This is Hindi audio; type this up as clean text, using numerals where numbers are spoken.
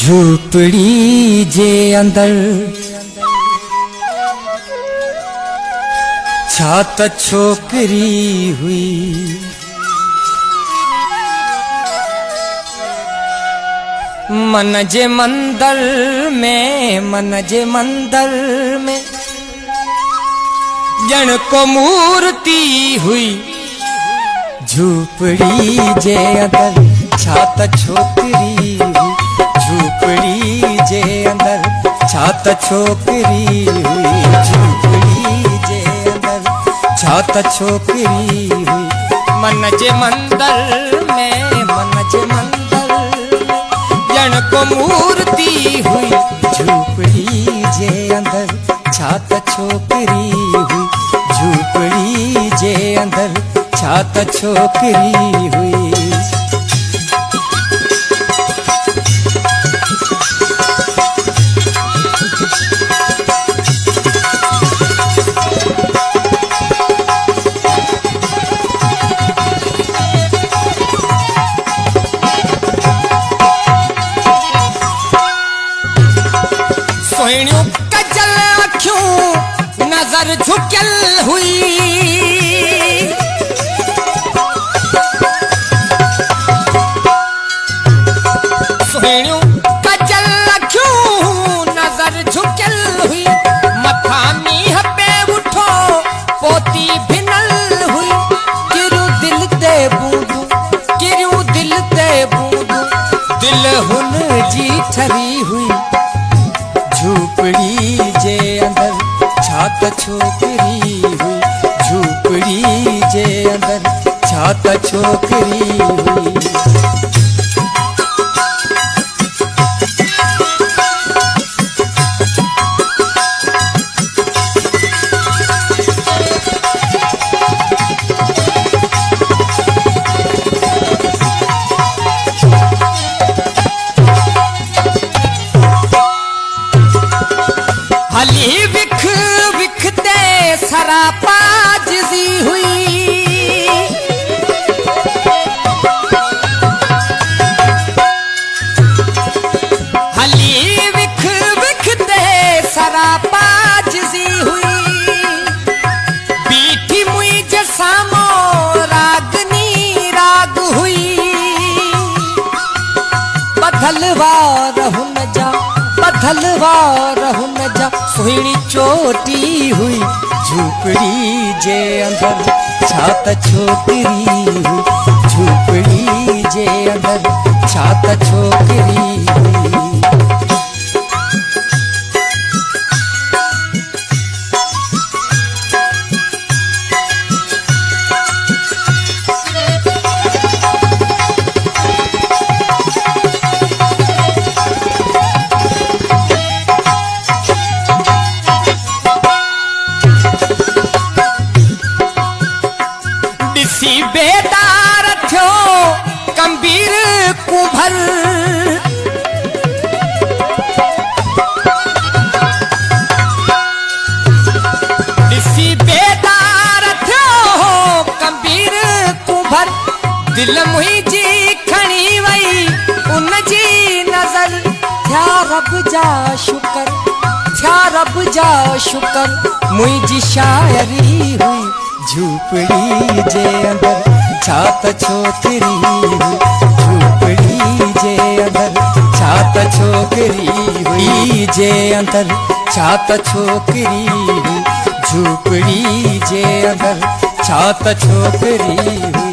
झूपड़ी जे अंदर छात छोकरी हुई, मन जे मंदर में जन को मूर्ति हुई। झूपड़ी जे अंदर छात छोकरी हुई, झूपड़ी जे अंदर छात छोकरी हुई, झूपड़ी जे अंदर छात छोकरी हुई। मन जे मंदर में जन को मूर्ति हुई। झूपड़ी जे अंदर छात छोकरी हुई, झूपड़ी जे अंदर छात छोकरी हुई। सोहणियों कजल अखियों नजर झुकल हुई, सोहणियों कजल अखियों नजर झुकल हुई। मथा मीह पे उठो पोती भिनल हुई। किरू दिल ते बूंदू, किरू दिल ते बूंदू, दिल हुन जी ठरी हुई। झूपड़ी जे अंदर छात छोकरी हुई, झूपड़ी जे अंदर छात छोकरी हुई। हली विख विखते सरापा जिजी हुई, हली विख विखते सरापा जिजी हुई। बीठी मुई जसामो रागनी राग हुई। बदलवार हुन जा, बदलवार हुन जा, सोहणी चोटी हुई। झूपड़ी जे अंदर छात छोकरी हुई, झूपड़ी जे अंदर छात छोकरी हुई। सी बेदार थो कंबीर कुंभर, सी बेदार थो कंबीर कुंभर। दिल मुंहिंजी खणी वई उन जी नजर। थिया रब जा शुकर, थिया रब जा शुकर, मुंहिंजी शायरी हुई। झूपड़ी जे अंदर छात छोकरी हुई, झूपड़ी जे अंदर छात छोकरी हुई, जे अंदर छात छोकरी हुई, झूपड़ी जे अंदर छात छोकरी हुई।